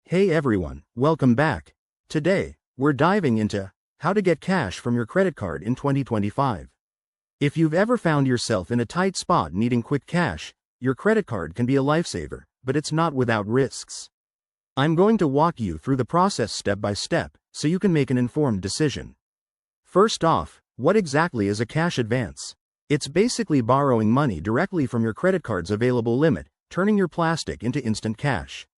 Hey everyone, welcome back. Today, we're diving into how to get cash from your credit card in 2025. If you've ever found yourself in a tight spot needing quick cash, your credit card can be a lifesaver, but it's not without risks. I'm going to walk you through the process step by step, so you can make an informed decision. First off, what exactly is a cash advance? It's basically borrowing money directly from your credit card's available limit, turning your plastic into instant cash.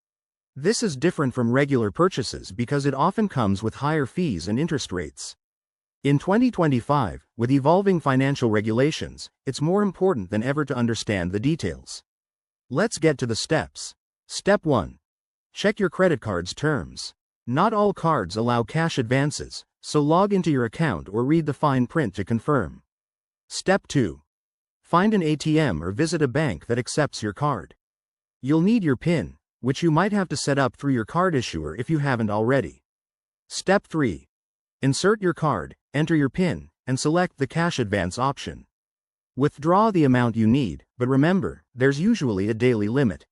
This is different from regular purchases because it often comes with higher fees and interest rates. In 2025, with evolving financial regulations, it's more important than ever to understand the details. Let's get to the steps. Step 1. Check your credit card's terms. Not all cards allow cash advances, so log into your account or read the fine print to confirm. Step 2. Find an ATM or visit a bank that accepts your card. You'll need your PIN, which you might have to set up through your card issuer if you haven't already. Step 3. Insert your card, enter your PIN, and select the cash advance option. Withdraw the amount you need, but remember, there's usually a daily limit.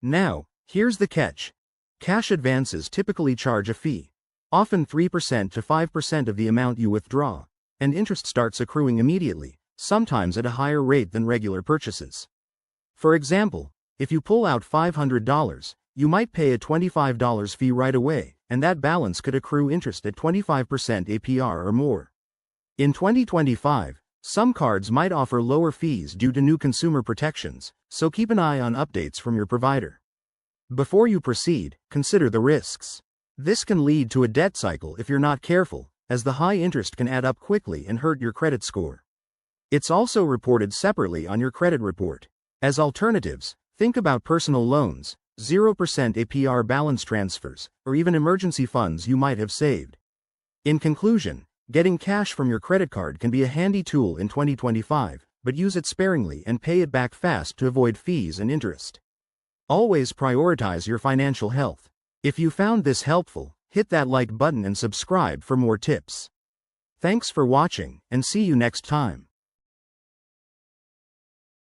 Now, here's the catch. Cash advances typically charge a fee, often 3% to 5% of the amount you withdraw, and interest starts accruing immediately, sometimes at a higher rate than regular purchases. For example, if you pull out $500, you might pay a $25 fee right away, and that balance could accrue interest at 25% APR or more. In 2025, some cards might offer lower fees due to new consumer protections, so keep an eye on updates from your provider. Before you proceed, consider the risks. This can lead to a debt cycle if you're not careful, as the high interest can add up quickly and hurt your credit score. It's also reported separately on your credit report. As alternatives, think about personal loans, 0% APR balance transfers, or even emergency funds you might have saved. In conclusion, getting cash from your credit card can be a handy tool in 2025, but use it sparingly and pay it back fast to avoid fees and interest. Always prioritize your financial health. If you found this helpful, hit that like button and subscribe for more tips. Thanks for watching, and see you next time.